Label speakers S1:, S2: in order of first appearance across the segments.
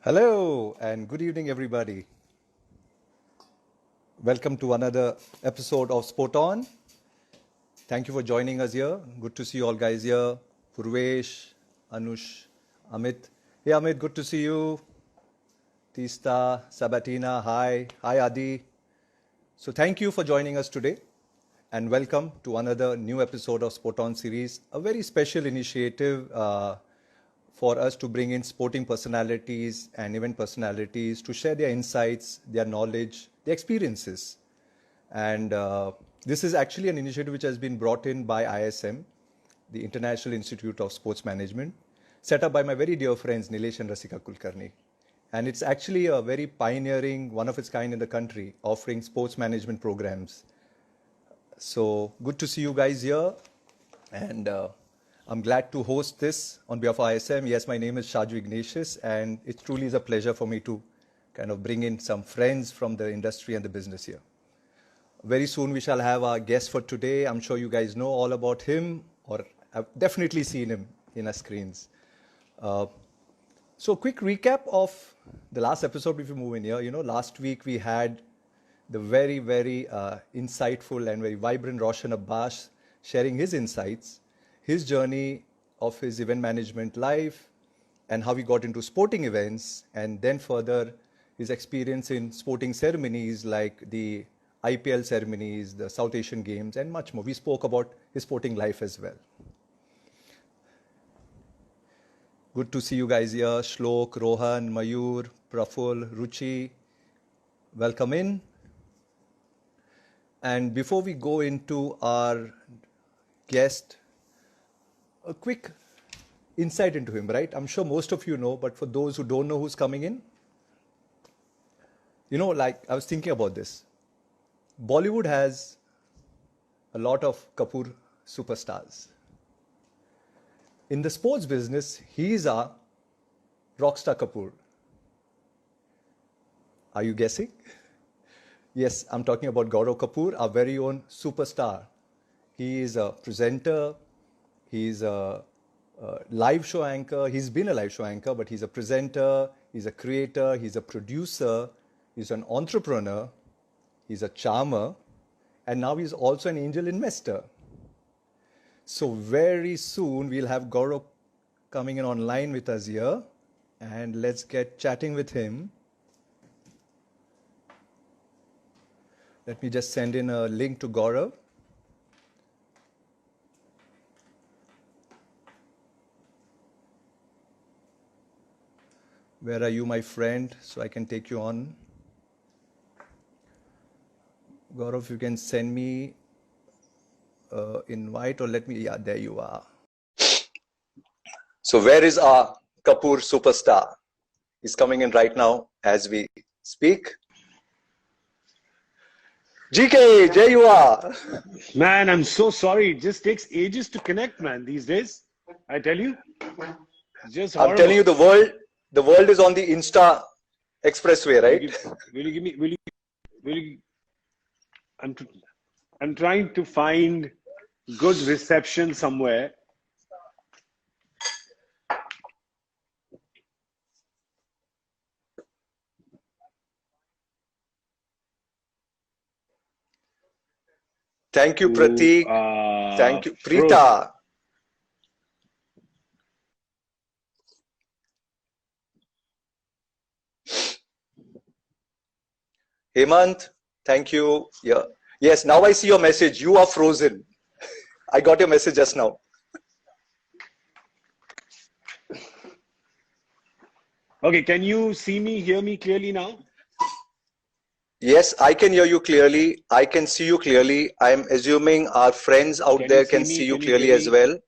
S1: Hello and good evening, everybody. Welcome to another episode of Sport On. Thank you for joining us here. Good to see you all guys here. Purvesh, Anush, Amit. Hey, Amit, good to see you. Tista, Sabatina, hi. Hi, Adi. So thank you for joining us today and welcome to another new episode of Sport On series, a very special initiative for us to bring in sporting personalities and event personalities to share their insights, their knowledge, their experiences. And this is actually an initiative which has been brought in by ISM, the International Institute of Sports Management, set up by my very dear friends Nilesh and Rasika Kulkarni. And it's actually a very pioneering, one of its kind in the country, offering sports management programs. So good to see you guys here. And I'm glad to host this on behalf of ISM. Yes, my name is Shaju Ignatius, and it truly is a pleasure for me to kind of bring in some friends from the industry and the business here. Very soon we shall have our guest for today. I'm sure you guys know all about him, or have definitely seen him in our screens. So quick recap of the last episode before we move in here. You know, last week we had the very insightful and very vibrant Roshan Abbas sharing his insights, his journey of his event management life, and how he got into sporting events, and then further his experience in sporting ceremonies like the IPL ceremonies, the South Asian Games, and much more. We spoke about his sporting life as well. Good to see you guys here. Shlok, Rohan, Mayur, Praful, Ruchi. Welcome in. And before we go into our guest, a quick insight into him, right? I'm sure most of you know, but for those who don't know who's coming in, you know, like I was thinking about this. Bollywood has a lot of Kapoor superstars. In the sports business, he's a rockstar Kapoor. Are you guessing? Yes, I'm talking about Gaurav Kapoor, our very own superstar. He is a presenter, he's a live show anchor, he's been a live show anchor, but he's a presenter, he's a creator, he's a producer, he's an entrepreneur, he's a charmer, and now he's also an angel investor. So very soon we'll have Gaurav coming in online with us here, and let's get chatting with him. Let me just send in a link to Gaurav. Where are you, my friend? So I can take you on. Gaurav, you can send me invite, or let me, yeah, there you are. So where is our Kapoor superstar? He's coming in right now as we speak. GK, there you are.
S2: Man, I'm so sorry. It just takes ages to connect, man, these days. I tell you. It's just horrible.
S1: I'm telling you, the world is on the Insta expressway, right?
S2: Will you give me, I'm trying to find good reception somewhere.
S1: Thank you, Prateek. Thank you, Preeta. Hemant, thank you. Yeah. Yes, now I see your message. You are frozen. I got your message just now.
S2: Okay, can you see me, hear me clearly now?
S1: Yes, I can hear you clearly. I can see you clearly. I'm assuming our friends out there can see you clearly as well.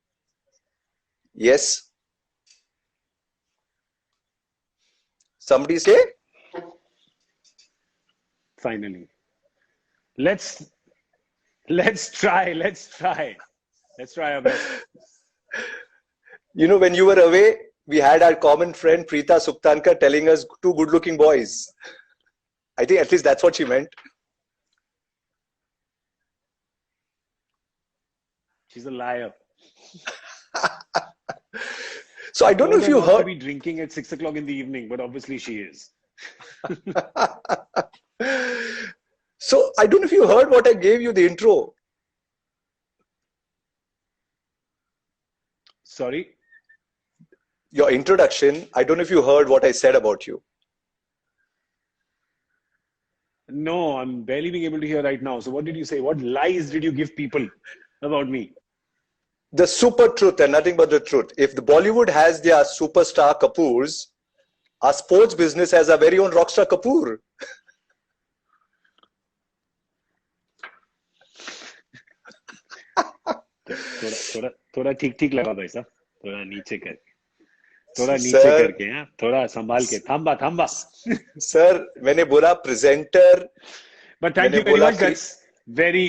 S1: Yes. Somebody say?
S2: Finally. Let's try our best.
S1: You know, when you were away, we had our common friend Preeta Suptankar telling us two good-looking boys. I think at least that's what she meant.
S2: She's a liar.
S1: So
S2: I
S1: I don't know
S2: told
S1: if
S2: her
S1: you
S2: not to
S1: heard.
S2: be drinking at 6 o'clock in the evening, but obviously she is.
S1: So I don't know if you heard what I gave you the intro.
S2: Sorry?
S1: Your introduction. I don't know if you heard what I said about you.
S2: No, I'm barely being able to hear right now. So what did you say? What lies did you give people about me?
S1: The super truth and nothing but the truth. If the Bollywood has their superstar Kapoors, our sports business has our very own rockstar Kapoor.
S2: थोड़ा ठीक ठीक लगा भाई साहब थोड़ा नीचे करके थोड़ा नीचे
S1: Sir,
S2: करके हाँ थोड़ा संभाल के थांबा थांबा
S1: sir, मैंने बोला प्रेजेंटर,
S2: but thank
S1: मैंने
S2: you very
S1: बोला
S2: much that's very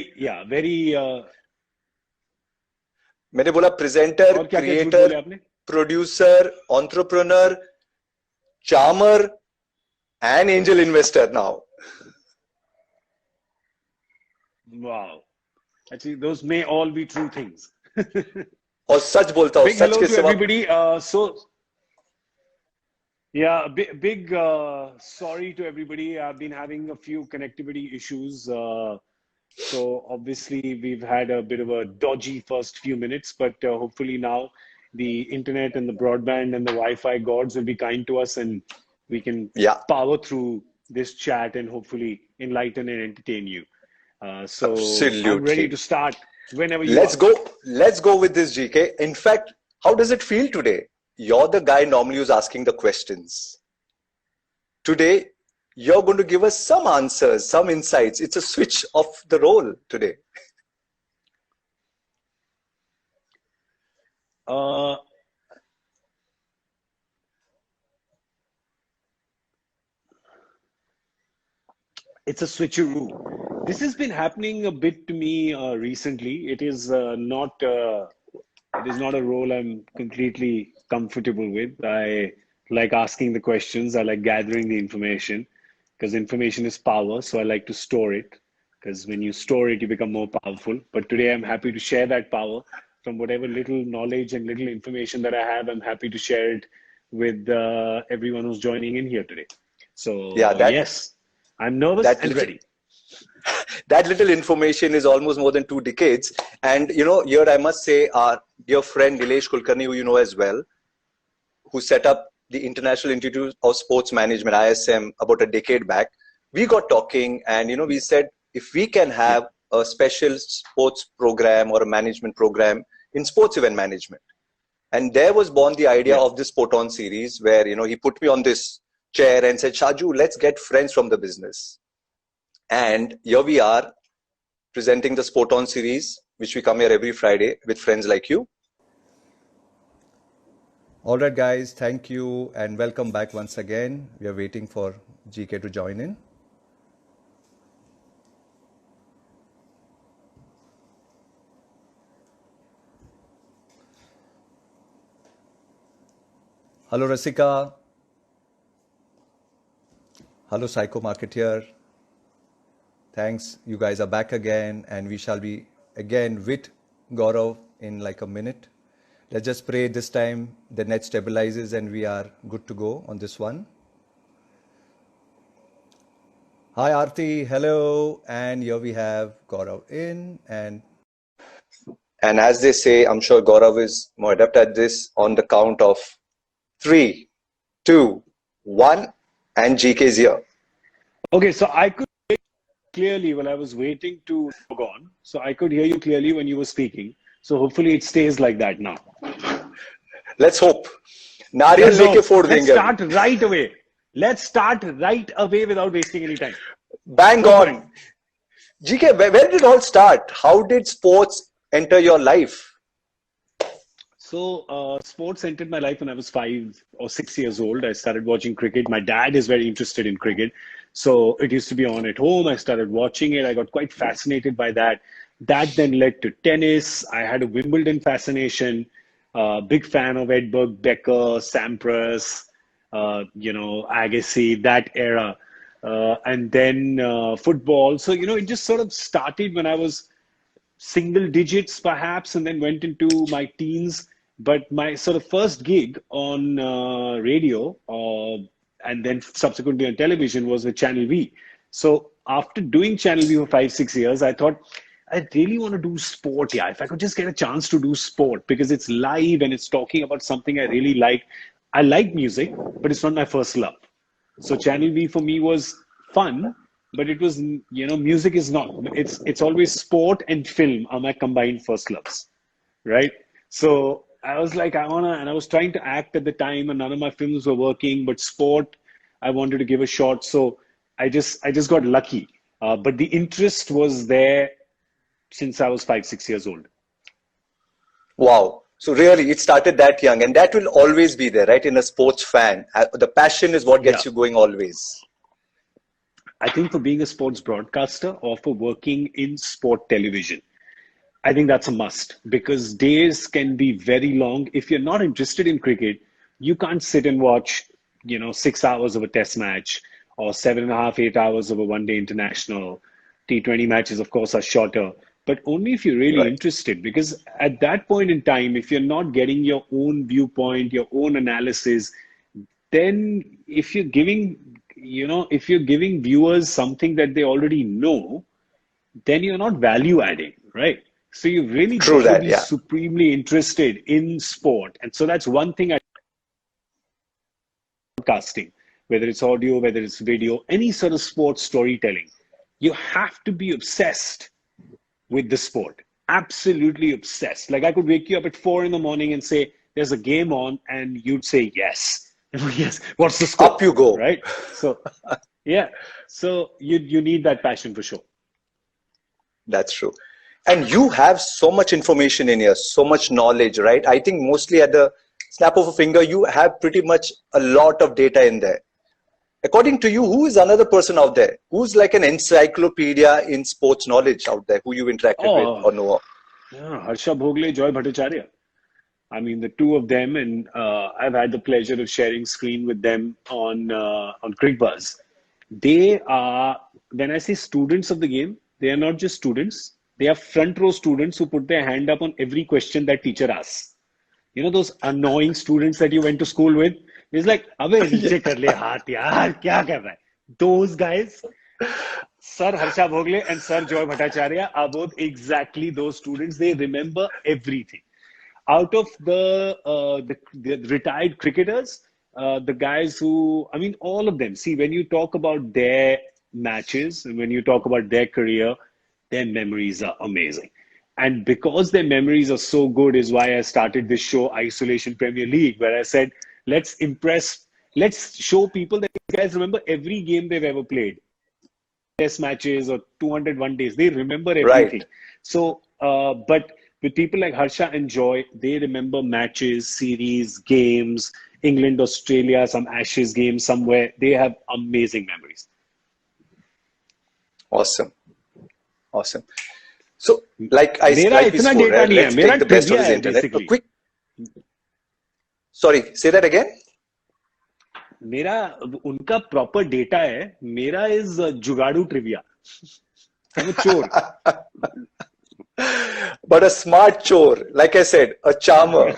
S1: मैंने बोला प्रेजेंटर,
S2: और क्या क्या झूठ
S1: क्रिएटर,
S2: बोले आपने
S1: producer, entrepreneur, charmer, and angel investor now.
S2: wow actually those may all be true things
S1: और सच बोलता हूँ,
S2: big
S1: सच
S2: hello
S1: के
S2: to
S1: सिवा.
S2: everybody so yeah big sorry to everybody I've been having a few connectivity issues so obviously we've had a bit of a dodgy first few minutes but hopefully now the internet and the broadband and the Wi-Fi gods will be kind to us and we can
S1: Yeah,
S2: power through this chat and hopefully enlighten and entertain you so I'm ready
S1: absolutely.
S2: to start whenever you
S1: Let's
S2: are.
S1: go. Let's go with this, GK. In fact, how does it feel today? You're the guy normally who's asking the questions. Today, you're going to give us some answers, some insights. It's a switch of the role today.
S2: It's a switcheroo. This has been happening a bit to me recently. It is not. It is not a role I'm completely comfortable with. I like asking the questions. I like gathering the information because information is power. So I like to store it because when you store it, you become more powerful. But today, I'm happy to share that power from whatever little knowledge and little information that I have. I'm happy to share it with everyone who's joining in here today.
S1: Yeah,
S2: So, yes, I'm nervous
S1: that
S2: and
S1: little
S2: ready.
S1: that little information is almost more than 2 decades. And here I must say, our dear friend Nilesh Kulkarni, who you know as well, who set up the International Institute of Sports Management (ISM) about a decade back. We got talking, and we said if we can
S2: Yeah,
S1: have a special sports program or a management program in sports event management. And there was born the idea
S2: yeah.
S1: of this Sport On series where, he put me on this chair and said, Shaju, let's get friends from the business. And here we are presenting the Sport On series, which we come here every Friday with friends like you. All right, guys, thank you and welcome back once again. We are waiting for GK to join in. Hello, Rasika. Hello, Psycho Marketeer. Thanks. You guys are back again, and we shall be again with Gaurav in like a minute. Let's just pray this time the net stabilizes and we are good to go on this one. Hi, Aarti. Hello. And here we have Gaurav in. And as they say, I'm sure Gaurav is more adept at this on the count of 3, 2, 1, and GK's here.
S2: Okay, so I could hear you clearly while I was waiting to log on. So I could hear you clearly when you were speaking. So hopefully it stays like that now.
S1: Let's hope. नारियल
S2: So
S1: लेके फोड़
S2: let's
S1: देंगे अभी.
S2: start right away. Let's start right away without wasting any time.
S1: Bang
S2: Go for it.
S1: on. GK, where did it all start? How did sports enter your life?
S2: So sports entered my life when I was 5 or 6 years old. I started watching cricket. My dad is very interested in cricket. So it used to be on at home. I started watching it. I got quite fascinated by that. That then led to tennis. I had a Wimbledon fascination. Big fan of Edberg, Becker, Sampras, Agassi, that era. And then football. So, it just sort of started when I was single digits perhaps and then went into my teens But my sort of first gig on radio and then subsequently on television was with Channel V. So after doing Channel V for 5, 6 years, I thought I really want to do sport. Yeah, if I could just get a chance to do sport because it's live and it's talking about something I really like. I like music, but it's not my first love. So Channel V for me was fun, but it was, music is not. It's always sport and film are my combined first loves, right? So I was like, and I was trying to act at the time, and none of my films were working, but sport, I wanted to give a shot. So I just got lucky. But the interest was there since I was 5, 6 years old.
S1: Wow. So really, it started that young, and that will always be there, right? In a sports fan, the passion is what
S2: Yeah.
S1: gets you going always.
S2: I think for being a sports broadcaster or for working in sport television, I think that's a must because days can be very long. If you're not interested in cricket, you can't sit and watch, 6 hours of a test match or 7.5, 8 hours of a one-day international. T20 matches, of course, are shorter, but only if you're really
S1: Right.
S2: interested. Because at that point in time, if you're not getting your own viewpoint, your own analysis, then if you're giving viewers something that they already know, then you're not value adding, right? So you've really
S1: True
S2: got to
S1: that.
S2: be
S1: Yeah.
S2: supremely interested in sport. And so that's one thing I broadcasting, whether it's audio, whether it's video, any sort of sports storytelling, you have to be obsessed with the sport. Absolutely obsessed. Like I could wake you up at 4 in the morning and say, there's a game on, and you'd say yes. Yes. What's the
S1: Up
S2: score?
S1: you go.
S2: Right? So yeah. So you need that passion for sure.
S1: That's true. And you have so much information in here, so much knowledge, right? I think mostly at the snap of a finger, you have pretty much a lot of data in there. According to you, who is another person out there who's like an encyclopedia in sports knowledge out there who you interacted with
S2: Oh,
S1: or know of?
S2: yeah, Harsha Bhogle, Joy Bhattacharya. I mean, the two of them, and I've had the pleasure of sharing screen with them on CricBuzz. They are, when I say students of the game, they are not just students. They are front row students who put their hand up on every question that teacher asks. You know those annoying students that you went to school with? It's like, अबे नीचे कर ले हाथ यार क्या कर रहा है? Those guys, Sir Harsha Bhogle and Sir Joy Bhattacharya are both exactly those students. They remember everything. Out of the retired cricketers, the guys who, I mean, all of them. See, when you talk about their matches and when you talk about their career, their memories are amazing. And because their memories are so good, is why I started this show, Isolation Premier League, where I said, let's show people that these guys remember every game they've ever played, test matches or 201 days. They remember everything.
S1: Right.
S2: So, but with people like Harsha and Joy, they remember matches, series, games, England, Australia, some Ashes games somewhere. They have amazing memories.
S1: Awesome. Awesome. So,
S2: मेरा
S1: like we
S2: इतना
S1: spoke,
S2: data
S1: right?
S2: नहीं है
S1: Let's
S2: मेरा
S1: take the best of
S2: trivia
S1: his
S2: है
S1: internet. A
S2: basically
S1: quick, sorry, say that again.
S2: मेरा उनका proper data है मेरा इज जुगाड़ू trivia I'm a chore.
S1: But a smart chore, like I said, a charmer.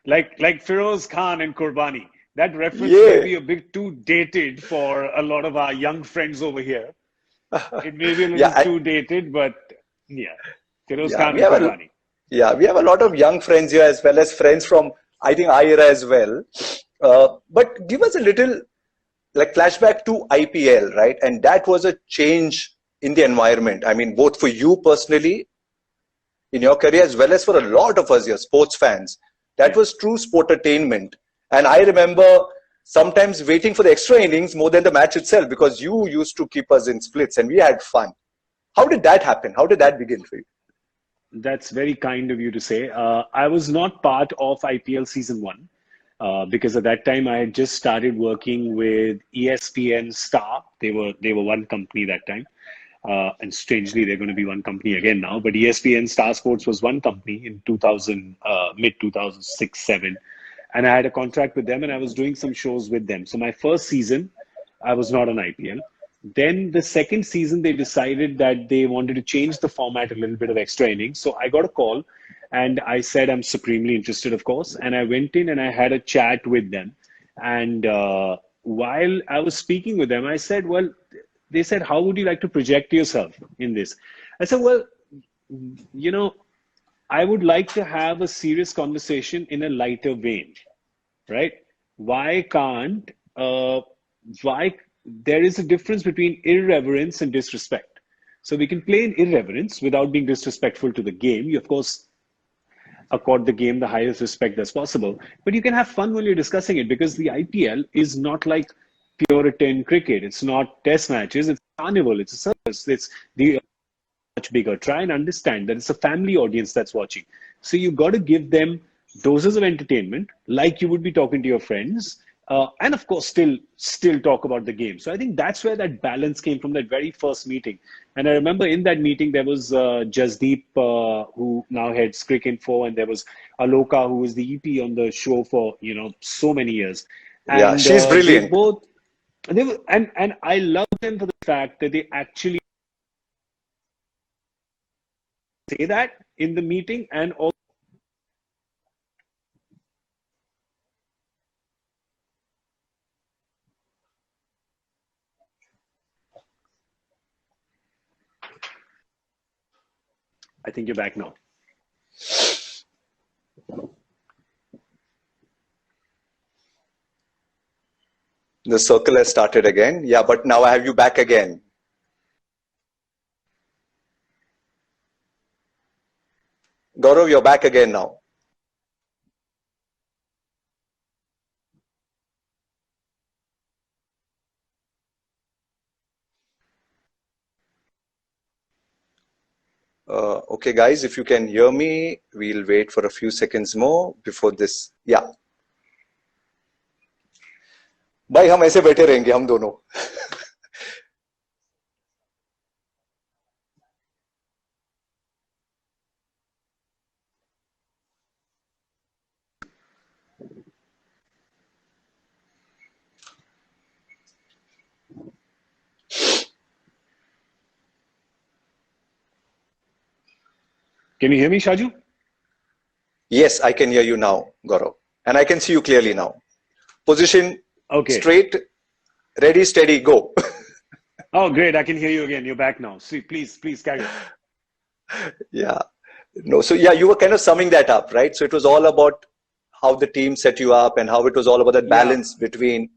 S2: Like Feroz Khan and Qurbani. That reference may
S1: Yeah.
S2: be a bit too dated for a lot of our young friends over here. It may be a
S1: Yeah,
S2: little too dated, but yeah, Feroz
S1: yeah,
S2: Khan and Qurbani.
S1: we have a lot of young friends here as well as friends from, I think, our era as well. But give us a little like flashback to IPL, right? And that was a change in the environment. I mean, both for you personally in your career as well as for a lot of us here, sports fans. That
S2: Yeah.
S1: was true sportainment. And I remember sometimes waiting for the extra innings more than the match itself because you used to keep us in splits and we had fun. How did that happen? How did that begin for you?
S2: That's very kind of you to say. I was not part of IPL season one because at that time I had just started working with ESPN Star. They were one company that time, and strangely they're going to be one company again now. But ESPN Star Sports was one company in 2000, mid 2006 7, and I had a contract with them, and I was doing some shows with them. So my first season, I was not on IPL. Then the second season, they decided that they wanted to change the format a little bit of extra innings. So I got a call, And I said, I'm supremely interested, of course. And I went in and I had a chat with them. And while I was speaking with them, I said, well, they said, how would you like to project yourself in this? I said, well, you know, I would like to have a serious conversation in a lighter vein, right? Why can't, why, there is a difference between irreverence and disrespect. So we can play in irreverence without being disrespectful to the game. You, of course, accord the game the highest respect that's possible. But you can have fun when you're discussing it because the IPL is not like Puritan cricket. It's not test matches. It's carnival. It's a circus. It's the much bigger. Try and understand that it's a family audience that's watching. So you got to give them doses of entertainment, like you would be talking to your friends, and of course, still talk about the game. So I think that's where that balance came from that very first meeting. And I remember in that meeting there was Jasdeep, who now heads Cricinfo, and there was Aloka, who was the EP on the show for so many years.
S1: Yeah,
S2: And
S1: she's
S2: they
S1: brilliant.
S2: both they were, and I love them for the fact that they actually say that in the meeting and also. I think you're back now.
S1: The circle has started again. Yeah, but now I have you back again. Gaurav, you're back again now. Okay, guys, if you can hear me, we'll wait for a few seconds more before this. Yeah. भाई हम ऐसे बैठे रहेंगे हम दोनों.
S2: Can you hear me, Shaju?
S1: Yes, I can hear you now, Gaurav. And I can see you clearly now. Position
S2: Okay.
S1: straight, ready, steady, go.
S2: Oh, great. I can hear you again. You're back now. See, please carry on.
S1: Yeah. No, so yeah, you were kind of summing that up, right? So it was all about how the team set you up and how it was all about that
S2: Yeah.
S1: balance between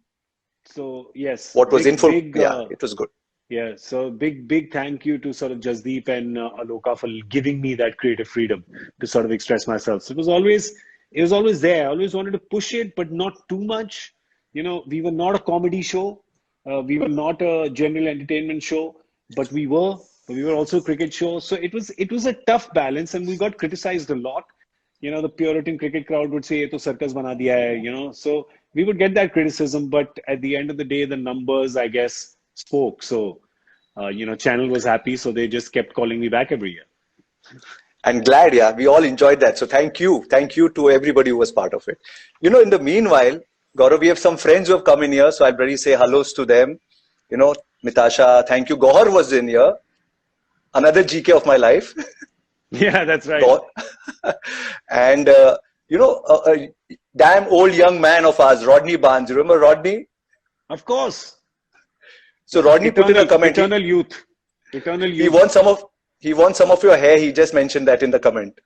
S2: So yes,
S1: what was in full.
S2: big,
S1: Yeah, it was good.
S2: yeah. So big thank you to sort of Jasdeep and Aloka for giving me that creative freedom to sort of express myself. So it was always there. I always wanted to push it, but not too much. We were not a comedy show. We were not a general entertainment show, but we were also a cricket show. So it was a tough balance, and we got criticized a lot. The Puritan cricket crowd would say, "Ye to circus bana diya hai," So we would get that criticism, but at the end of the day, the numbers, I guess, spoke. So, channel was happy, so they just kept calling me back every year.
S1: And glad, yeah, we all enjoyed that. So thank you. Thank you to everybody who was part of it. In the meanwhile, Gaurav, we have some friends who have come in here, so I'll really say hellos to them. Mitasha, thank you. Gohar was in here, another GK of my life.
S2: Yeah, that's right.
S1: And, a damn old young man of ours, Rodney Barnes. You remember Rodney?
S2: Of course.
S1: So Rodney put in a comment.
S2: Eternal youth. Eternal
S1: He
S2: youth.
S1: wants some of your hair. He just mentioned that in the comment.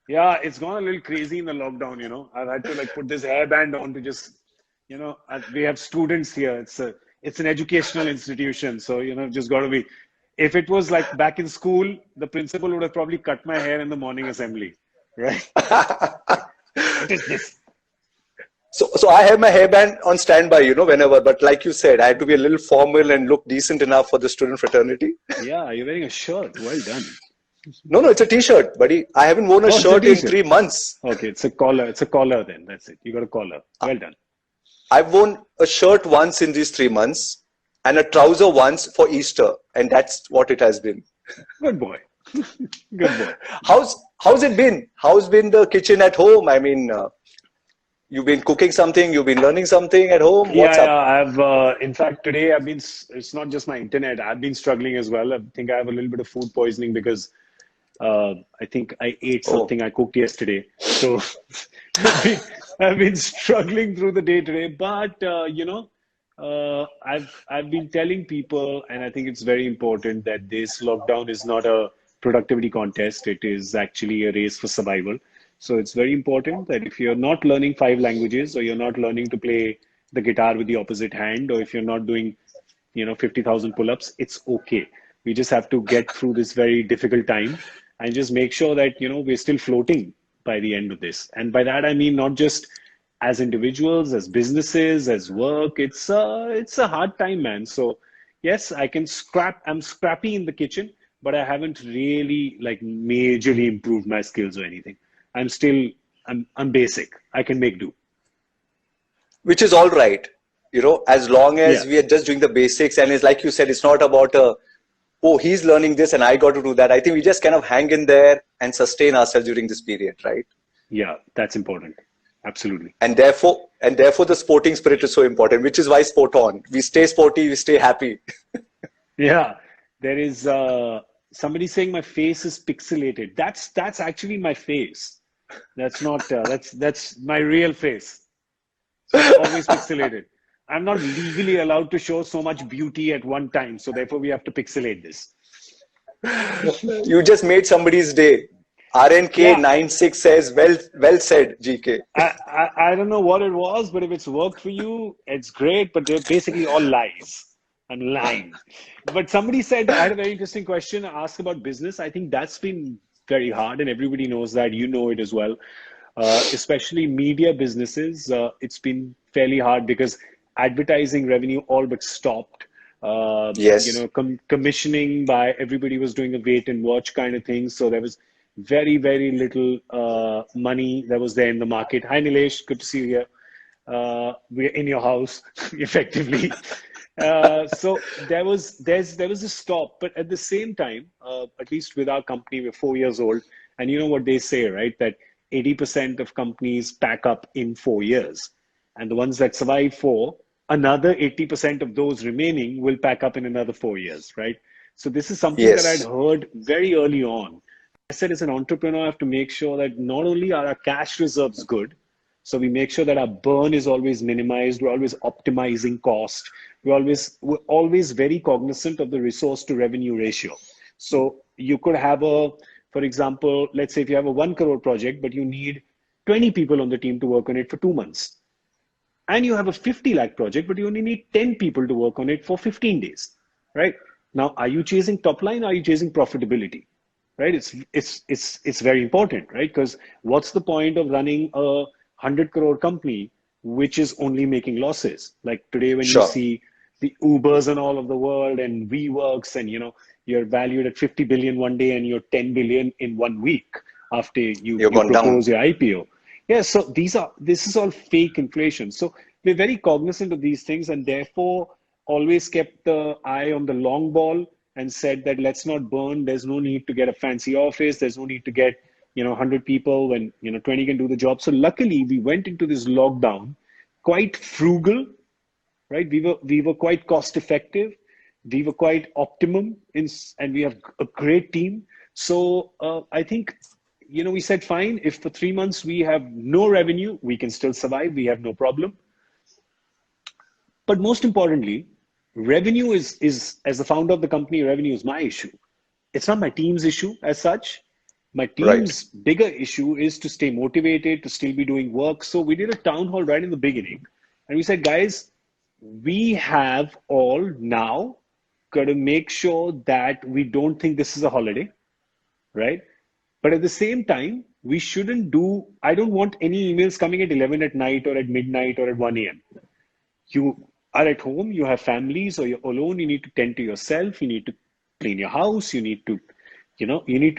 S2: Yeah, it's gone a little crazy in the lockdown. I've had to put this hairband on to just, we have students here. It's an educational institution. So, just got to be, if it was like back in school, the principal would have probably cut my hair in the morning assembly, right? What is this?
S1: So I have my hairband on standby, whenever. But like you said, I had to be a little formal and look decent enough for the student fraternity.
S2: Yeah, you're wearing a shirt. Well done.
S1: No, it's a t-shirt, buddy. I haven't worn a shirt in 3 months.
S2: Okay, it's a collar. It's a collar then. That's it. You got a collar. Well done.
S1: I've worn a shirt once in these 3 months and a trouser once for Easter. And that's what it has been.
S2: Good boy. Good boy.
S1: How's it been? How's been the kitchen at home? I mean, you've been cooking something, you've been learning something at home. What's up?
S2: I've in fact today it's not just my internet. I've been struggling as well. I think I have a little bit of food poisoning because I think I ate
S1: Oh,
S2: something I cooked yesterday. So I've been, I've been struggling through the day today. But I've been telling people, and I think it's very important that this lockdown is not a productivity contest. It is actually a race for survival. So it's very important that if you're not learning five languages, or you're not learning to play the guitar with the opposite hand, or if you're not doing 50,000 pull-ups, it's okay. We just have to get through this very difficult time and just make sure that we're still floating by the end of this. And by that I mean not just as individuals, as businesses, as work. It's a hard time, man. So yes, I'm scrappy in the kitchen, but I haven't really like majorly improved my skills or anything. I'm basic. I can make do.
S1: which is all right, as long
S2: Yeah.
S1: as we are just doing the basics. And it's like you said, it's not about oh, he's learning this and I got to do that. I think we just kind of hang in there and sustain ourselves during this period, right?
S2: Yeah, that's important. Absolutely.
S1: And therefore the sporting spirit is so important, which is why sport on. We stay sporty, we stay happy.
S2: Yeah, there is somebody saying my face is pixelated. That's actually my face. That's not that's my real face. So it's always pixelated. I'm not legally allowed to show so much beauty at one time, so therefore we have to pixelate this.
S1: You just made somebody's day.
S2: Yeah,
S1: RNK96 says, well said, GK.
S2: I don't know what it was, but if it's worked for you, it's great. But they're basically all lies. I'm lying. But somebody said I had a very interesting question asked about business. I think that's been very hard, and everybody knows that. You know it as well. Especially media businesses, it's been fairly hard because advertising revenue all but stopped.
S1: Yes.
S2: Commissioning by everybody was doing a wait and watch kind of thing. So there was very, very little money that was there in the market. Hi, Nilesh. Good to see you here. We're in your house, effectively. So there was a stop, but at the same time, at least with our company, we're 4 years old, and you know what they say, right? That 80% of companies pack up in 4 years, and the ones that survive another 80% of those remaining will pack up in another 4 years, right? So this is something that I'd
S1: Yes.
S2: heard very early on. I said, as an entrepreneur, I have to make sure that not only are our cash reserves good, so we make sure that our burn is always minimized. We're always optimizing cost. We're always very cognizant of the resource to revenue ratio. So you could have for example, let's say if you have a 1 crore project, but you need 20 people on the team to work on it for 2 months, and you have a 50 lakh project, but you only need 10 people to work on it for 15 days, right? Now, are you chasing top line? Or are you chasing profitability? Right? It's very important, right? Because what's the point of running a 100 crore company which is only making losses? Like today, when you
S1: Sure.
S2: see the Ubers and all of the world and WeWorks, and you're valued at 50 billion one day and you're 10 billion in 1 week after you
S1: You've
S2: you
S1: gone down.
S2: propose your IPO. Yeah, so this is all fake inflation. So we're very cognizant of these things, and therefore always kept the eye on the long ball and said that let's not burn. There's no need to get a fancy office. There's no need to get 100 people when 20 can do the job. So luckily we went into this lockdown quite frugal, right? We were quite cost effective. We were quite optimum and we have a great team. So I think we said fine. If for 3 months we have no revenue, we can still survive. We have no problem. But most importantly, revenue is as the founder of the company, revenue is my issue. It's not my team's issue as such. My
S1: Right.
S2: team's bigger issue is to stay motivated, to still be doing work. So we did a town hall right in the beginning, and we said, guys, we have all now got to make sure that we don't think this is a holiday, right? But at the same time, I don't want any emails coming at 11 at night or at midnight or at 1 a.m. You are at home, you have families, or you're alone, you need to tend to yourself, you need to clean your house, you need to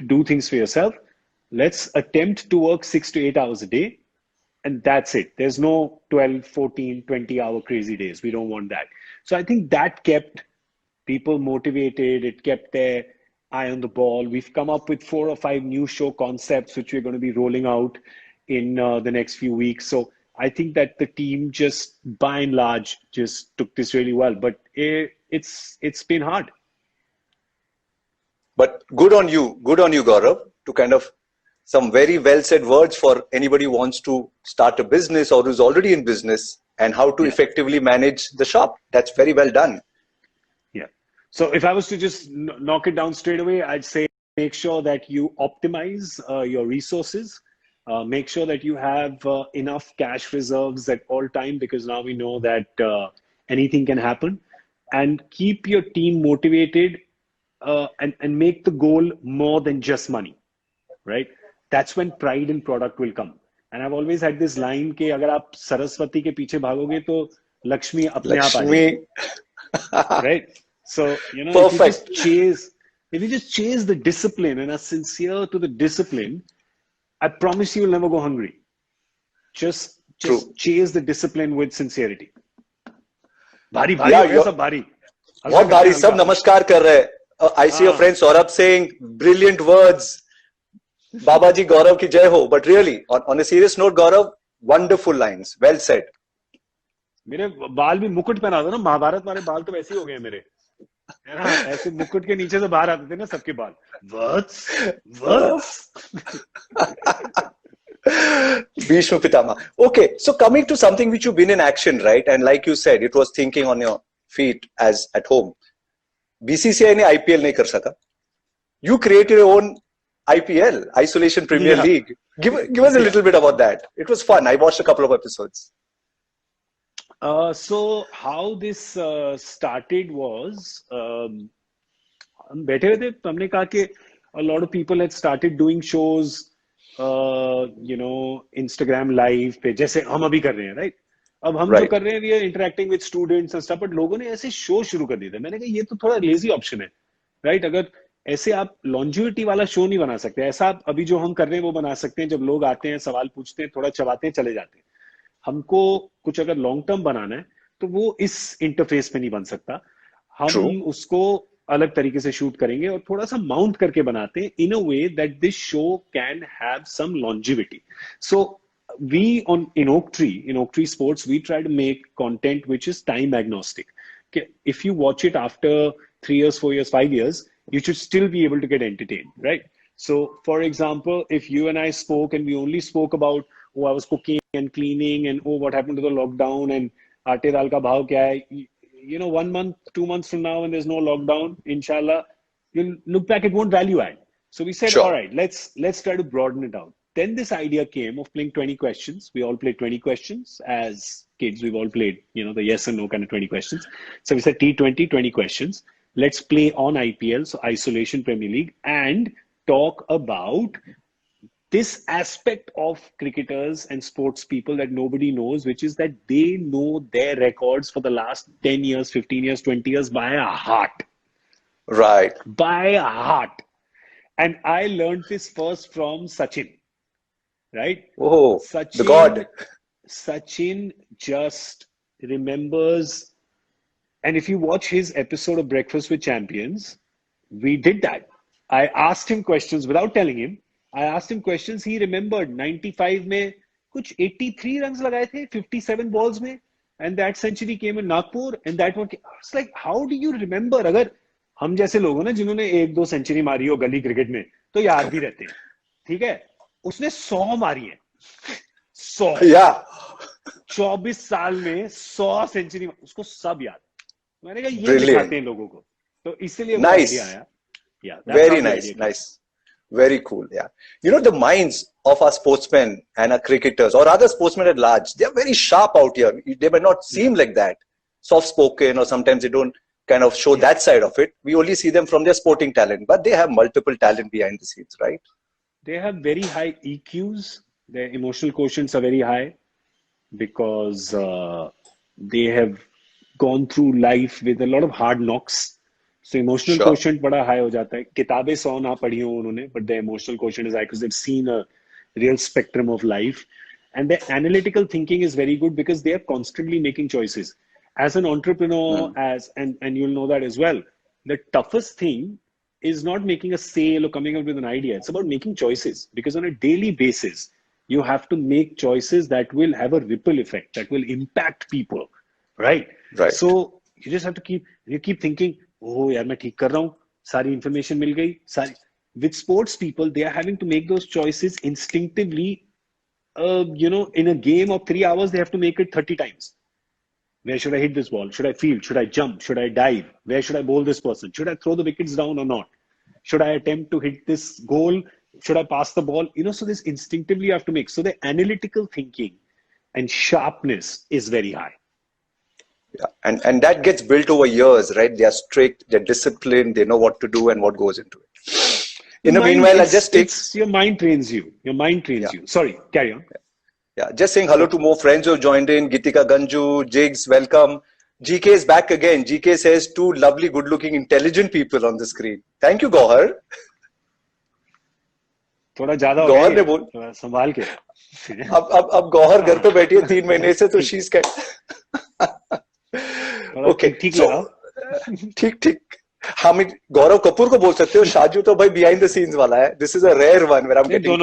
S2: do things for yourself. Let's attempt to work 6 to 8 hours a day, and that's it. There's no 12, 14, 20-hour crazy days. We don't want that. So I think that kept people motivated. It kept their eye on the ball. We've come up with 4 or 5 new show concepts, which we're going to be rolling out in the next few weeks. So I think that the team just, by and large, just took this really well. But it's been hard.
S1: But good on you. Good on you, Gaurav. to kind of some very well said words for anybody who wants to start a business or who's already in business and how to effectively manage the shop. That's very well done.
S2: Yeah. So if I was to just knock it down straight away, I'd say make sure that you optimize your resources. Make sure that you have enough cash reserves at all time, because now we know that anything can happen. And keep your team motivated, and make the goal more than just money, right? That's when pride in product will come. And I've always had this line कि अगर आप सरस्वती के पीछे भागोगे तो लक्ष्मी अपने आप आ जाएगी, right? So, you know,
S1: Perfect.
S2: if you just chase the discipline and are sincere to the discipline, I promise you will never go hungry. Just
S1: True.
S2: chase the discipline with sincerity. भारी
S1: Yeah,
S2: हो गया सब भारी.
S1: बहुत भारी, सब नमस्कार कर रहे हैं. I see your friend Saurabh saying brilliant words. Babaji Gaurav ki jai ho. But really, on a serious note, Gaurav, wonderful lines. Well said.
S2: मेरे बाल भी मुकुट पहना था ना, महाभारत वाले बाल तो वैसे ही हो गए मेरे, है ना? ऐसे मुकुट के नीचे से बाहर आते थे ना सबके बाल. What's
S1: Bhishma Pitama. Okay, so coming to something which you've been in action, right? And like you said, it was thinking on your feet as at home. BCCI ने IPL नहीं कर सका. You created your own IPL, Isolation Premier League. Give us a little bit about that. It was fun. I watched a couple of episodes.
S2: So how this started was, हम बैठे हुए थे, हमने कहा कि a lot of people had started doing shows, you know, Instagram live पे, जैसे हम अभी कर रहे हैं, right? अब हम जो कर रहे हैं, we are interacting with students and stuff, but लोगों ने ऐसे शो शुरू कर दिए थे. मैंने कहा ये तो थोड़ा lazy option है, right? अगर ऐसे आप longevity वाला शो नहीं बना सकते, ऐसा आप अभी जो हम कर रहे हैं वो बना सकते हैं. जब लोग आते हैं, सवाल पूछते हैं, थोड़ा चबाते हैं, चले जाते हैं. हमको कुछ अगर लॉन्ग टर्म बनाना है तो वो इस इंटरफेस पे नहीं बन सकता. हम उसको अलग तरीके से शूट करेंगे और थोड़ा सा माउंट करके बनाते हैं in a way that this show can have some longevity. So we in Oaktree Sports, we try to make content which is time agnostic. Okay, if you watch it after 3 years, 4 years, 5 years, you should still be able to get entertained, right? So for example, if you and I spoke and we only spoke about, oh, I was cooking and cleaning and oh, what happened to the lockdown and आटे दाल का भाव क्या है, you know, 1 month, 2 months from now when there's no lockdown, inshallah, you'll look back, it won't value add. So we said, all right, let's try to broaden it out. Then this idea came of playing 20 questions. We all played 20 questions as kids. We've all played, you know, the yes and no kind of 20 questions. So we said T20, 20 questions. Let's play on IPL, so Isolation Premier League, and talk about this aspect of cricketers and sports people that nobody knows, which is that they know their records for the last 10 years, 15 years, 20 years by a heart.
S1: Right.
S2: By a heart. And I learned this first from Sachin, right?
S1: Oh,
S2: Sachin,
S1: the God.
S2: Sachin just remembers. And if you watch his episode of Breakfast with Champions, we did that. I asked him questions without telling him. I asked him questions. He remembered 95 में कुछ 83 runs लगाए थे 57 balls में, and that century came in Nagpur, and that one. I was like, how do you remember? अगर हम जैसे लोग हो ना जिन्होंने 1-2 सेंचुरी मारी हो गली क्रिकेट में तो याद भी रहते हैं, ठीक है? उसने 100 मारी है, 100. 24 साल में 100 सेंचुरी, उसको सब याद. मैंने कहा ये दिखाते हैं लोगों को, तो इसलिए वो आइडिया आया. Yeah,
S1: very nice. Very cool. Yeah. You know, the minds of our sportsmen and our cricketers or other sportsmen at large, they're very sharp out here. They might not seem like that, soft spoken, or sometimes they don't kind of show that side of it. We only see them from their sporting talent, but they have multiple talent behind the scenes, right?
S2: They have very high EQs. Their emotional quotients are very high because they have gone through life with a lot of hard knocks. So emotional quotient बड़ा high हो जाता है. किताबें 100 ना पढ़ी हो उन्होंने, but the emotional quotient is high because they've seen a real spectrum of life. And their analytical thinking is very good because they are constantly making choices. As an entrepreneur, and you'll know that as well, the toughest thing is not making a sale or coming up with an idea. It's about making choices, because on a daily basis, you have to make choices that will have a ripple effect, that will impact people, right? So you just have to keep thinking, oh यार मैं ठीक कर रहा हूँ, सारी information मिल गई, सारी. with sports people, they are having to make those choices instinctively. In a game of 3 hours, they have to make it 30 times. Where should I hit this ball? Should I field? Should I jump? Should I dive? Where should I bowl this person? Should I throw the wickets down or not? Should I attempt to hit this goal? Should I pass the ball? So this instinctively you have to make. So the analytical thinking and sharpness is very high.
S1: Yeah. And that gets built over years, right? They are strict, they're disciplined, they know what to do and what goes into it. In the meanwhile, I just take...
S2: Your mind trains you. Your mind trains you. Sorry, carry on.
S1: Yeah, just saying hello to more friends who have joined in. Gitika Ganju, Jigs, welcome. GK is back again. GK says, two lovely, good-looking, intelligent people on the screen. Thank you, Gauhar.
S2: थोड़ा ज़्यादा
S1: गौहर ने बोल
S2: संभाल के
S1: अब गौहर घर पे बैठी है 3 महीने से तो शीज का ओके ठीक हम गौरव कपूर को बोल सकते हो शाजू तो भाई बिहाइंड द सीन्स वाला है this is a rare one where I am getting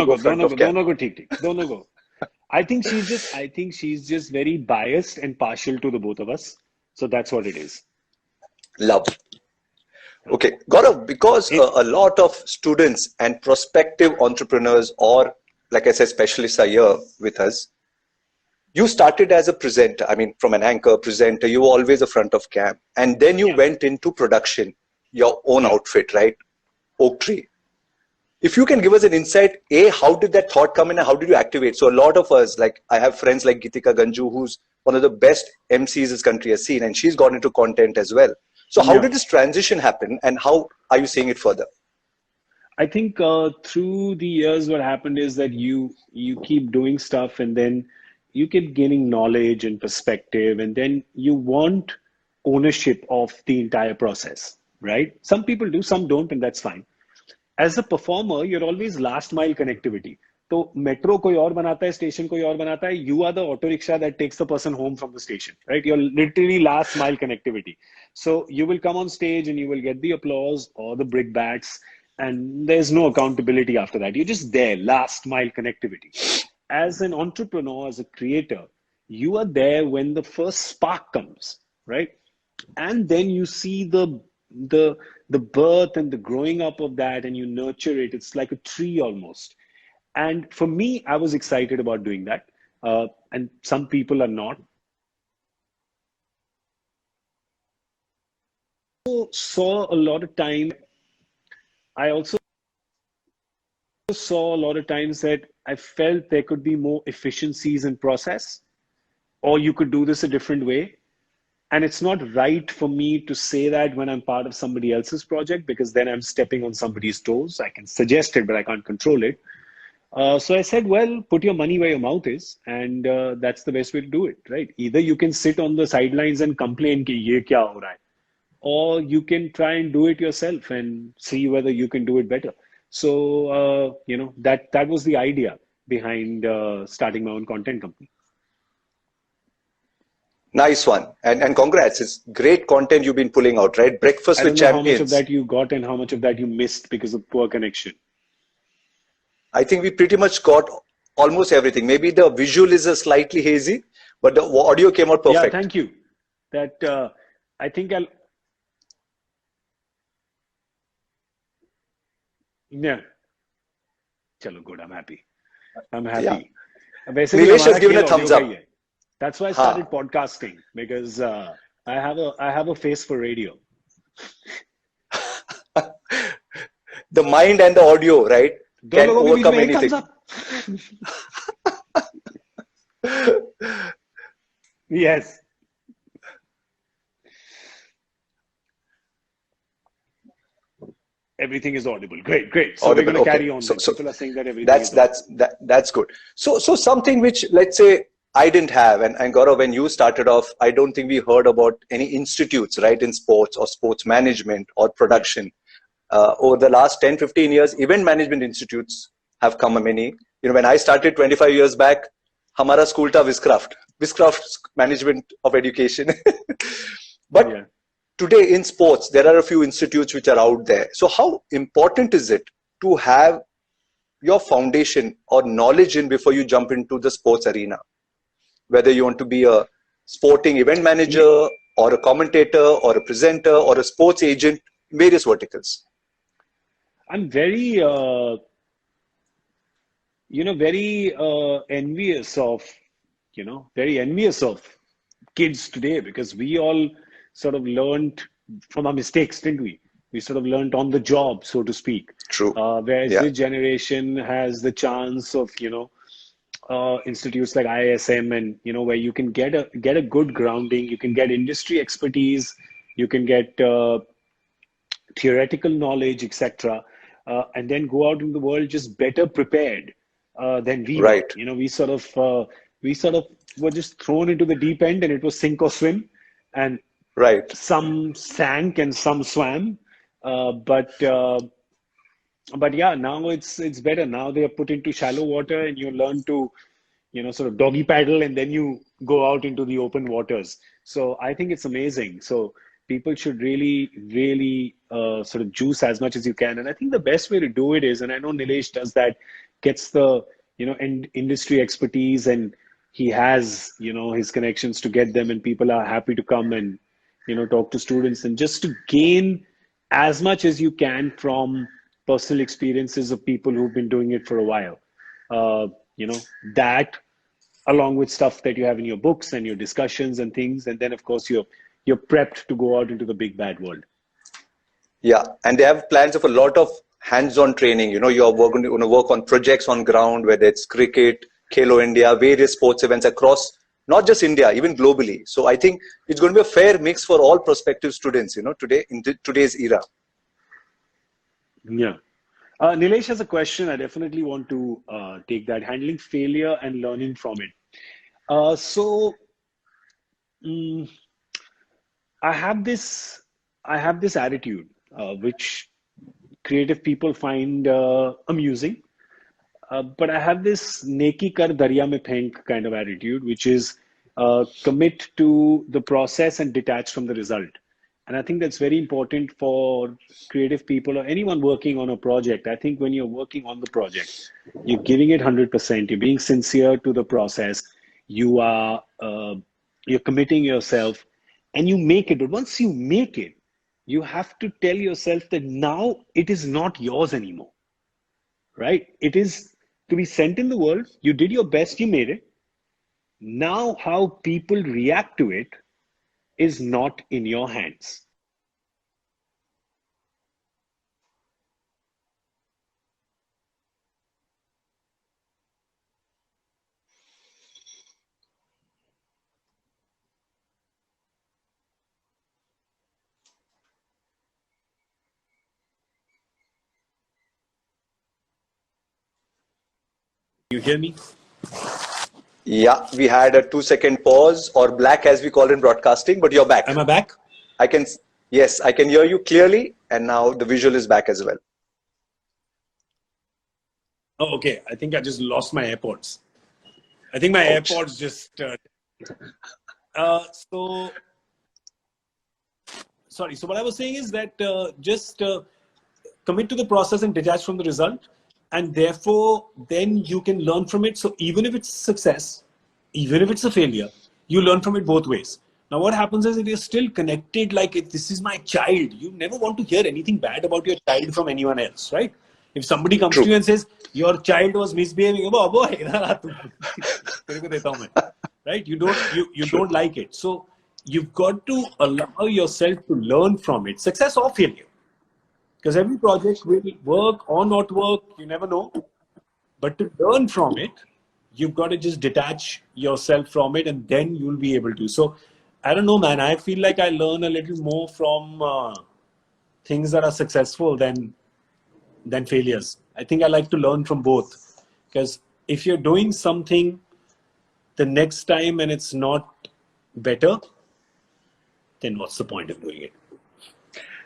S2: दोनों को ठीक दोनों को I think she's just very biased and partial to the both of us. So that's what it is.
S1: Love. Okay, Gaurav, because a lot of students and prospective entrepreneurs or, like I said, specialists are here with us. You started as a presenter. I mean, from an anchor, presenter, you were always a front of cam. And then you went into production, your own outfit, right? Oak Tree. If you can give us an insight, how did that thought come in and how did you activate? So a lot of us, like I have friends like Gitika Ganju, who's one of the best MCs this country has seen, and she's gone into content as well. So how did this transition happen and how are you seeing it further?
S2: I think through the years, what happened is that you keep doing stuff and then you keep gaining knowledge and perspective, and then you want ownership of the entire process, right? Some people do, some don't, and that's fine. As a performer, you're always last mile connectivity. तो metro कोई और बनाता है, station कोई और बनाता है. You are the auto rickshaw that takes the person home from the station, right? You're literally last mile connectivity. So you will come on stage and you will get the applause or the brickbats, and there's no accountability after that. You're just there, last mile connectivity. As an entrepreneur, as a creator, you are there when the first spark comes, right? And then you see the birth and the growing up of that, and you nurture it. It's like a tree almost. And for me, I was excited about doing that. And some people are not. I also saw a lot of times that I felt there could be more efficiencies in process, or you could do this a different way. And it's not right for me to say that when I'm part of somebody else's project, because then I'm stepping on somebody's toes. I can suggest it, but I can't control it. So I said, well, put your money where your mouth is. And that's the best way to do it, right? Either you can sit on the sidelines and complain ki ye kya ho raha hai, or you can try and do it yourself and see whether you can do it better. So, that was the idea behind starting my own content company.
S1: Nice one. And congrats. It's great content you've been pulling out, right? Breakfast with Champions.
S2: How much of that you got and how much of that you missed because of poor connection?
S1: I think we pretty much got almost everything. Maybe the visual is a slightly hazy, but the audio came out perfect.
S2: Yeah, thank you. That I think I'll... Yeah. Chalo, good. I'm happy.
S1: Yeah. Nilesh has given a thumbs up.
S2: That's why I started podcasting, because I have a face for radio.
S1: The mind and the audio, right, can overcome anything.
S2: Yes. Everything is audible. Great. So audible, we're going to carry on. So people are saying that everything
S1: that's good. So something which, let's say, I didn't have, and Gaurav, when you started off, I don't think we heard about any institutes, right, in sports or sports management or production. Over the last 10, 15 years, event management institutes have come many. When I started 25 years back, hamara school tha Viscraft Management of Education. But today in sports, there are a few institutes which are out there. So how important is it to have your foundation or knowledge in before you jump into the sports arena? Whether you want to be a sporting event manager or a commentator or a presenter or a sports agent, various verticals.
S2: I'm very, very envious of, very envious of kids today, because we all sort of learned from our mistakes, didn't we? We sort of learned on the job, so to speak.
S3: True.
S2: Whereas
S3: Yeah.
S2: this generation has the chance of, institutes like ISM, and where you can get a good grounding, you can get industry expertise, you can get theoretical knowledge, etc., and then go out in the world just better prepared than we were.
S3: Right.
S2: We sort of were just thrown into the deep end, and it was sink or swim, and
S3: Right.
S2: some sank and some swam. But yeah, now it's better. Now they are put into shallow water, and you learn to sort of doggy paddle, and then you go out into the open waters. So I think it's amazing. So people should really, really sort of juice as much as you can. And I think the best way to do it is, and I know Nilesh does that, gets the, industry expertise, and he has, his connections to get them, and people are happy to come and, talk to students, and just to gain as much as you can from personal experiences of people who've been doing it for a while. Uh, that along with stuff that you have in your books and your discussions and things, and then of course you're prepped to go out into the big bad world.
S3: Yeah, and they have plans of a lot of hands-on training. You're going to work on projects on ground, whether it's cricket, Khelo India, various sports events across not just India, even globally. So I think it's going to be a fair mix for all prospective students, today in today's era.
S2: Yeah. Nilesh has a question. I definitely want to take that. Handling failure and learning from it. So I have this attitude, which creative people find amusing. But I have this neki kar darya mein phenk kind of attitude, which is commit to the process and detach from the result. And I think that's very important for creative people or anyone working on a project. I think when you're working on the project, you're giving it 100%. You're being sincere to the process. You are you're committing yourself, and you make it. But once you make it, you have to tell yourself that now it is not yours anymore, right? It is to be sent in the world. You did your best. You made it. Now, how people react to it is not in your hands. You hear me?
S3: Yeah, we had a 2-second pause, or black as we call it in broadcasting, but you're back.
S2: Am I back?
S3: Yes, I can hear you clearly, and now the visual is back as well.
S2: Oh, okay. I think I just lost my AirPods. I think my AirPods just. So, sorry. So what I was saying is that just commit to the process and detach from the result, and therefore then you can learn from it. So even if it's success, even if it's a failure, you learn from it both ways. Now what happens is it is still connected. Like this is my child. You never want to hear anything bad about your child from anyone else, right? If somebody comes to you and says your child was misbehaving, right? You don't like it. So you've got to allow yourself to learn from it, success or failure. Because every project will work or not work, you never know. But to learn from it, you've got to just detach yourself from it, and then you'll be able to. So I don't know, man. I feel like I learn a little more from things that are successful than failures. I think I like to learn from both. Because if you're doing something the next time and it's not better, then what's the point of doing it?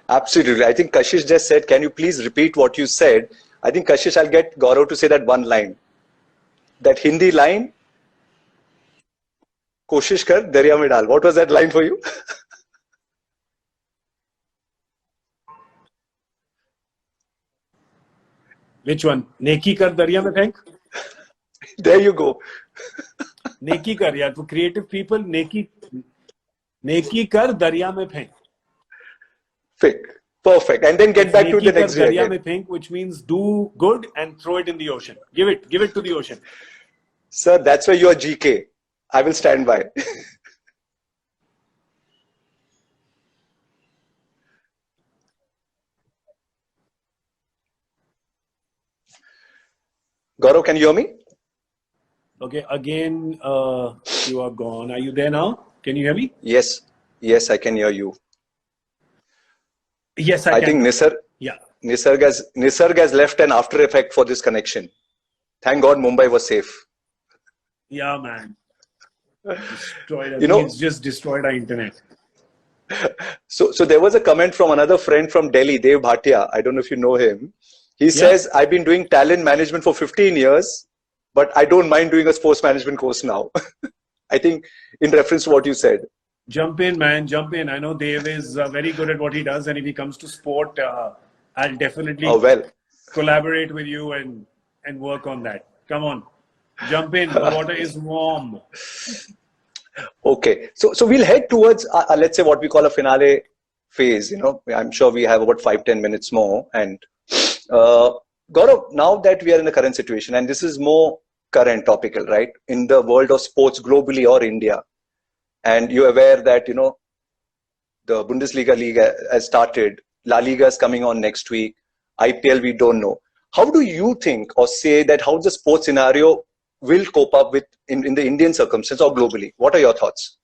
S3: Absolutely. I think Kashish just said, can you please repeat what you said? I think Kashish, I'll get Gaurav to say that one line. That Hindi line, Koshish kar, darya mein dal. What was that line for you?
S2: Which one? Neki kar darya mein phenk?
S3: There you go.
S2: Neki kar, yeah. For creative people, neki kar darya mein phenk.
S3: Fake. Perfect. And then get back to the
S4: Neki kar
S3: next day
S4: darya
S3: again.
S4: mein phink, which means do good and throw it in the ocean. Give it to the ocean.
S3: Sir, that's why you are GK. I will stand by. Gaurav, can you hear me?
S4: Okay, again, you are gone. Are you there now? Can you hear me?
S3: Yes. Yes, I can hear you.
S4: Yes, I
S3: I
S4: can.
S3: think
S4: Yeah.
S3: Nisarg has left an after effect for this connection. Thank God Mumbai was safe.
S4: Yeah, man. Destroyed. I
S3: You
S4: think
S3: know,
S4: it's just destroyed our internet.
S3: so there was a comment from another friend from Delhi, Dev Bhatia. I don't know if you know him. He
S4: Yeah.
S3: says, I've been doing talent management for 15 years, but I don't mind doing a sports management course now. I think in reference to what you said.
S4: Jump in, man. Jump in. I know Dave is very good at what he does, and if he comes to sport, I'll definitely
S3: Oh, well.
S4: collaborate with you and work on that. Come on, jump in. The water is warm.
S3: Okay. So we'll head towards, let's say, what we call a finale phase. You know, I'm sure we have about 5-10 minutes more. And Gaurav, now that we are in the current situation, and this is more current topical, right? In the world of sports globally or India, and you're aware that, you know, the Bundesliga league has started, La Liga is coming on next week, IPL we don't know. How do you think or say that how the sports scenario will cope up with in the Indian circumstance or globally? What are your thoughts?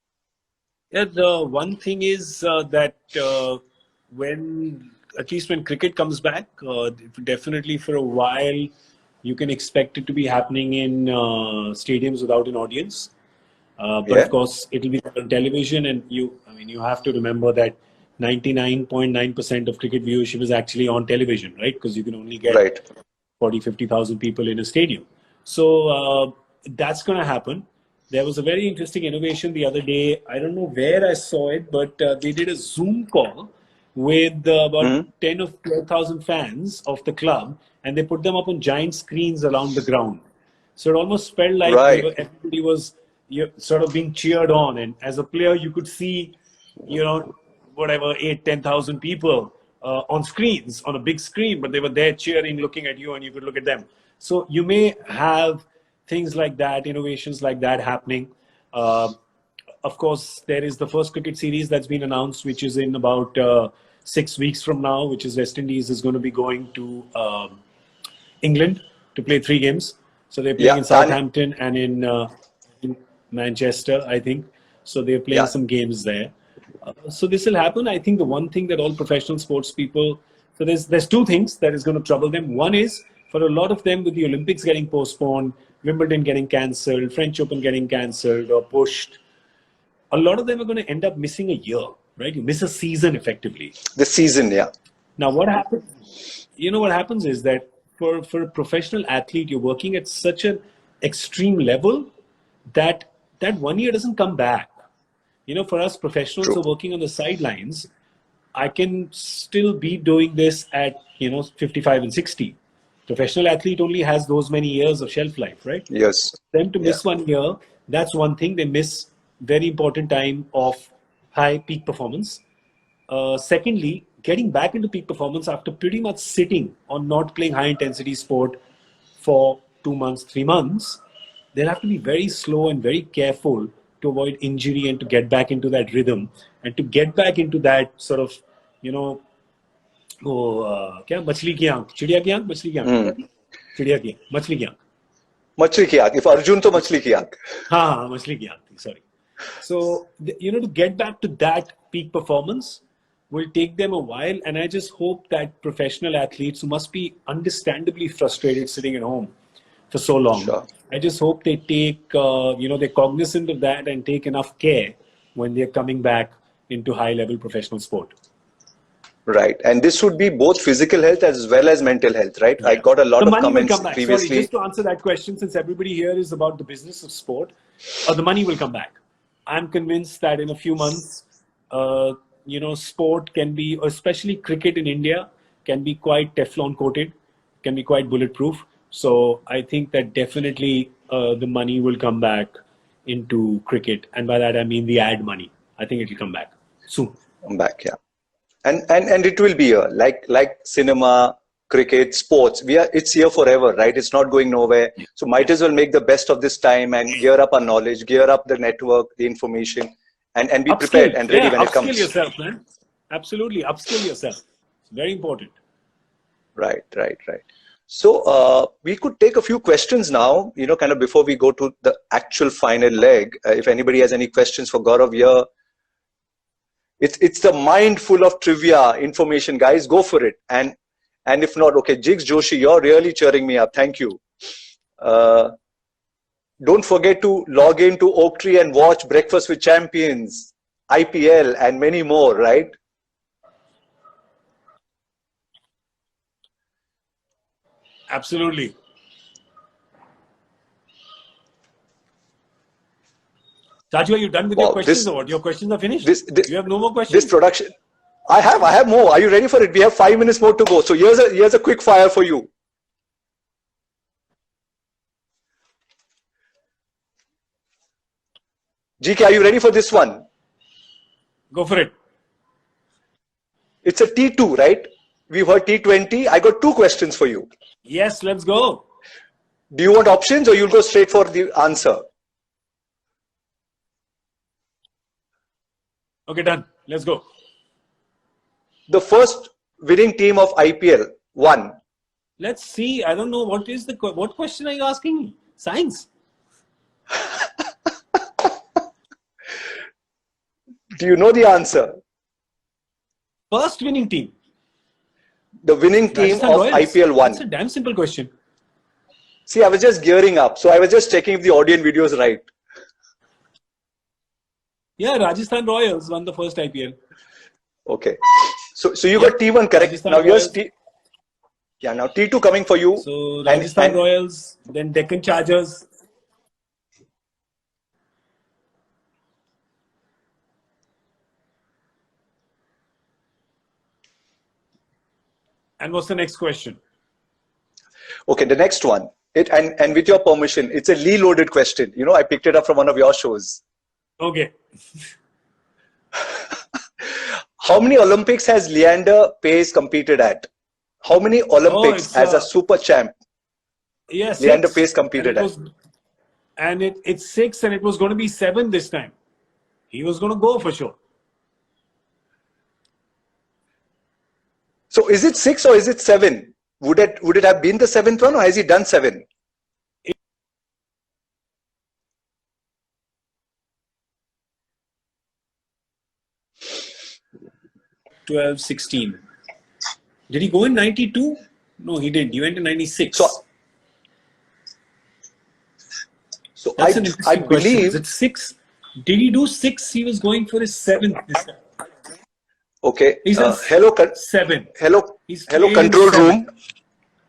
S4: Yeah, the one thing is that when, at least when cricket comes back, definitely for a while, you can expect it to be happening in stadiums without an audience. But of
S3: Yeah,
S4: course, it will be on television, and you have to remember that 99.9% of cricket viewership is actually on television, right? Because you can only get
S3: right.
S4: 40, 50,000 people in a stadium. So that's going to happen. There was a very interesting innovation the other day. I don't know where I saw it, but they did a Zoom call with about
S3: Mhm.
S4: 10 of 12,000 fans of the club, and they put them up on giant screens around the ground. So it almost felt like
S3: Right.
S4: everybody was sort of being cheered on, and as a player, you could see, whatever 8, 10,000 people on screens on a big screen, but they were there cheering, looking at you, and you could look at them. So you may have things like that, innovations like that happening. Uh, of course, there is the first cricket series that's been announced, which is in about 6 weeks from now, which is West Indies is going to be going to England to play 3 games. So they're playing
S3: Yeah,
S4: in Southampton and in Manchester, I think. So they're playing
S3: yeah.
S4: some games there. So this will happen. I think the one thing that all professional sports people, so there's two things that is going to trouble them. One is for a lot of them with the Olympics getting postponed, Wimbledon getting cancelled, French Open getting cancelled or pushed. A lot of them are going to end up missing a year, right? You miss a season effectively.
S3: This season, yeah.
S4: Now, what happens? You know what happens is that for a professional athlete, you're working at such an extreme level that that 1 year doesn't come back. For us professionals
S3: True.
S4: who are working on the sidelines, I can still be doing this at 55 and 60. Professional athlete only has those many years of shelf life, right?
S3: Yes.
S4: Them to
S3: Yeah.
S4: miss 1 year, that's one thing. They miss very important time of high peak performance. Secondly, getting back into peak performance after pretty much sitting or not playing high intensity sport for 2 months, 3 months, they'll have to be very slow and very careful to avoid injury and to get back into that rhythm and to get back into that sort of, क्या मछली की आंख चिड़िया की आंख मछली की आंख चिड़िया की मछली की आंख
S3: मछली की आंख. If Arjun, तो मछली की आंख.
S4: हाँ मछली की आंख थी sorry. So, to get back to that peak performance will take them a while. And I just hope that professional athletes who must be understandably frustrated sitting at home for so long,
S3: Sure.
S4: I just hope they take, they're cognizant of that and take enough care when they're coming back into high level professional sport.
S3: Right. And this would be both physical health as well as mental health, right? I got a lot
S4: The
S3: of
S4: money will
S3: comments
S4: come back.
S3: previously.
S4: Sorry, just to answer that question, since everybody here is about the business of sport, the money will come back. I'm convinced that in a few months, sport can be, especially cricket in India, can be quite Teflon coated, can be quite bulletproof. So I think that definitely the money will come back into cricket. And by that, I mean the ad money. I think it will come back soon.
S3: I'm back, yeah. And it will be here, like cinema, cricket, sports. It's here forever, right? It's not going nowhere. So might as well make the best of this time and gear up our knowledge, gear up the network, the information, and be prepared and ready when it
S4: upskill
S3: comes.
S4: yourself, man. Absolutely, upskill yourself. It's very important.
S3: Right. So we could take a few questions now, kind of before we go to the actual final leg. If anybody has any questions for Gaurav here, it's the mind full of trivia information, guys. Go for it. And if not, okay, Jigs Joshi, you're really cheering me up. Thank you. Don't forget to log into Oaktree and watch Breakfast with Champions, IPL, and many more, right?
S4: Absolutely. Taju, are you done with your questions or what? Your questions are finished? You have no more questions?
S3: This production, I have more. Are you ready for it? We have 5 minutes more to go. So here's a quick fire for you. GK, are you ready for this one?
S4: Go for it.
S3: It's a T2, right? We've heard T20. I got 2 questions for you.
S4: Yes, let's go.
S3: Do you want options or you'll go straight for the answer?
S4: Okay, done. Let's go.
S3: The first winning team of IPL won.
S4: Let's see. I don't know. What question are you asking me? Science.
S3: Do you know the answer?
S4: First winning team.
S3: The winning team
S4: Rajasthan
S3: of
S4: Royals.
S3: IPL won.
S4: That's a damn simple question.
S3: See, I was just gearing up. So I was just checking if the audio and video is right.
S4: Yeah, Rajasthan Royals won the first IPL.
S3: Okay. So you got T1 correct.
S4: Rajasthan
S3: Now here's
S4: Royals.
S3: now T2 coming for you.
S4: So Rajasthan Royals, then Deccan Chargers. And what's the next question?
S3: Okay, the next one. And with your permission, it's a Lee loaded question. I picked it up from one of your shows.
S4: Okay.
S3: How many Olympics has Leander Paes competed at? How many Olympics as a super champ?
S4: Yes.
S3: Leander Paes competed at?
S4: And it's 6 and it was going to be 7 this time. He was going to go for sure.
S3: So is it 6 or is it 7? Would it have been the 7th one or has he done 7?
S4: $12, $16. Did he go in 92? No, he didn't. He went in 96.
S3: So
S4: That's
S3: I
S4: an interesting question.
S3: believe.
S4: Is it 6? Did he do 6? He was going for his 7th this time.
S3: Okay.
S4: He's done 7.
S3: Hello, control room.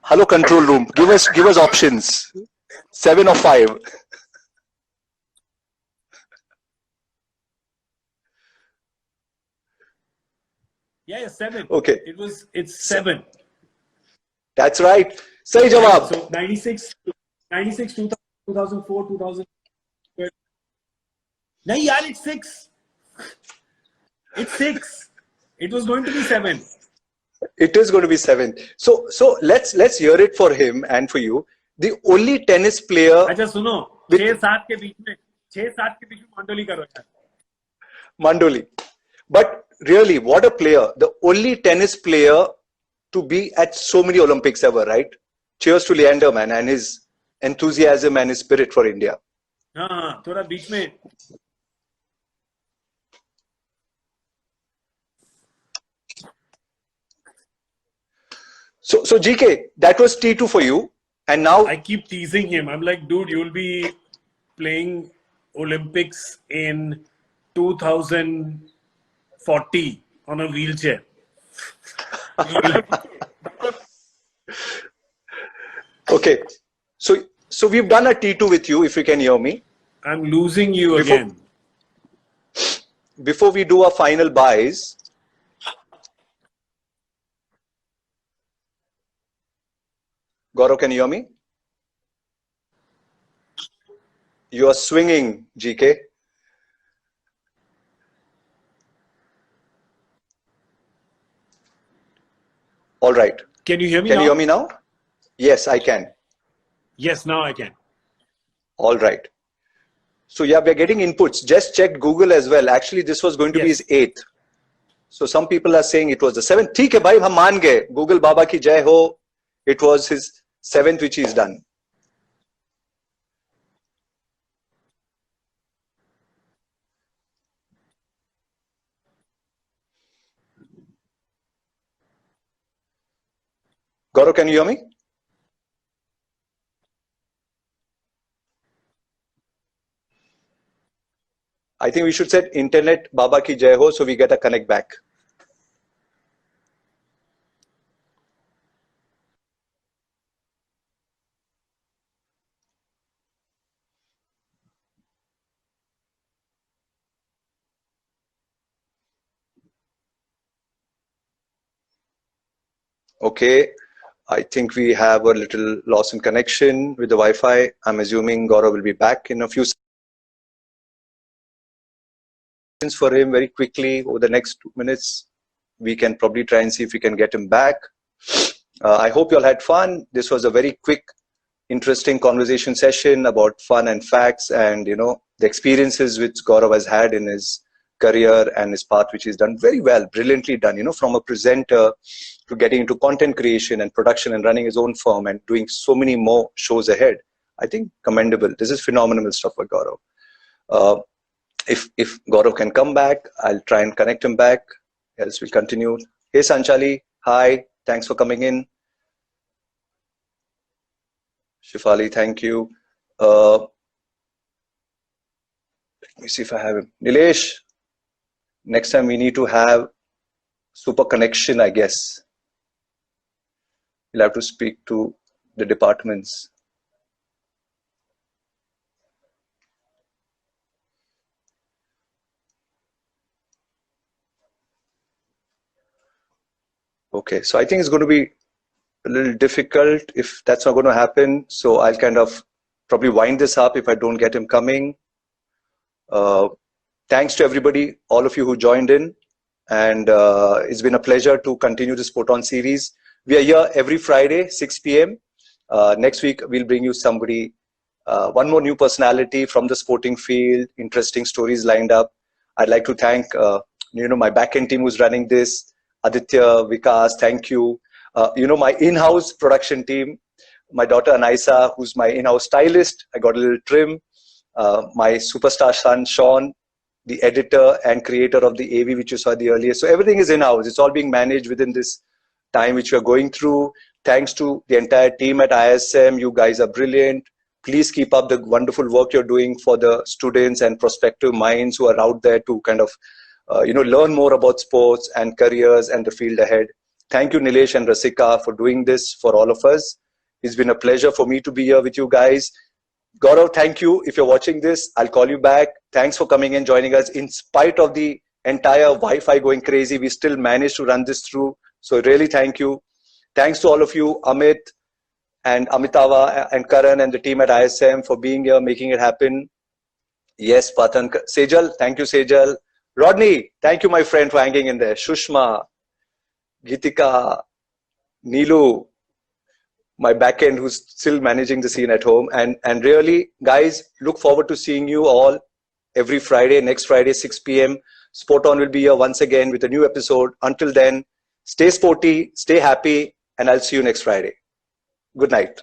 S3: Hello, control room. Give us options. 7 or 5.
S4: Yeah, 7.
S3: Okay.
S4: It's 7.
S3: That's right. Sahi jawab.
S4: So 96, 2004, 2000. No, yeah, it's 6. It's 6. It was going to be 7.
S3: It is going to be 7. So let's hear it for him and for you. The only tennis player.
S4: अच्छा सुनो 6-7 के बीच में मंडोली करो यार.
S3: Mandoli. But really, what a player. The only tennis player to be at so many Olympics ever, right? Cheers to Leander, man, and his enthusiasm and his spirit for India.
S4: हाँ थोड़ा बीच में.
S3: So GK, that was T2 for you. And now
S4: I keep teasing him. I'm like, dude, you'll be playing Olympics in 2040 on a wheelchair.
S3: Okay. So we've done a T2 with you, if you can hear me.
S4: I'm losing you again.
S3: Before we do our final buys, Gaurav, can you hear me? You are swinging, GK. All right.
S4: Can you hear me
S3: Can
S4: now?
S3: you hear me now? Yes, I can.
S4: Yes, now I can.
S3: All right. So yeah, we're getting inputs. Just checked Google as well. Actually, this was going to be
S4: Yes.
S3: his 8th. So some people are saying it was the 7th. ठीक है भाई, हम मान गए. Google Baba की जय हो. It was his 7th which he's done. Gaurav, can you hear me? I think we should set Internet Baba ki jai ho so we get a connect back. Okay, I think we have a little loss in connection with the Wi-Fi. I'm assuming Gaurav will be back in a few seconds for him very quickly over the next 2 minutes. We can probably try and see if we can get him back. I hope you all had fun. This was a very quick, interesting conversation session about fun and facts and, you know, the experiences which Gaurav has had in his career and his path, which he's done very well, brilliantly done, you know, from a presenter to getting into content creation and production and running his own firm and doing so many more shows ahead. I think commendable. This is phenomenal stuff for Gaurav. If Gaurav can come back, I'll try and connect him back. Else we'll continue. Hey Sanchali, hi. Thanks for coming in. Shifali, thank you. Let me see if I have him. Nilesh, next time we need to have super connection, I guess. You'll have to speak to the departments. Okay, so I think it's going to be a little difficult if that's not going to happen. So I'll kind of probably wind this up if I don't get him coming. Thanks to everybody, all of you who joined in. And it's been a pleasure to continue the Sport On series. We are here every Friday, 6 p.m. Next week, we'll bring you somebody, one more new personality from the sporting field, interesting stories lined up. I'd like to thank, my back-end team who's running this, Aditya, Vikas, thank you. My in-house production team, my daughter Anaisa, who's my in-house stylist. I got a little trim. My superstar son, Sean, the editor and creator of the AV, which you saw the earlier. So everything is in-house. It's all being managed within this time which we are going through. Thanks to the entire team at ISM. You guys are brilliant. Please keep up the wonderful work you're doing for the students and prospective minds who are out there to kind of, learn more about sports and careers and the field ahead. Thank you, Nilesh and Rasika, for doing this for all of us. It's been a pleasure for me to be here with you guys. Gaurav, thank you. If you're watching this, I'll call you back. Thanks for coming and joining us. In spite of the entire Wi-Fi going crazy, we still managed to run this through. So really thank you. Thanks to all of you, Amit and Amitava and Karan and the team at ISM for being here, making it happen. Yes, Patan. Sejal, thank you, Sejal. Rodney, thank you, my friend, for hanging in there. Shushma, Gitika, Neelu, my back end who's still managing the scene at home. And really, guys, look forward to seeing you all every Friday, next Friday, 6 p.m. Sport On will be here once again with a new episode. Until then, stay sporty, stay happy, and I'll see you next Friday. Good night.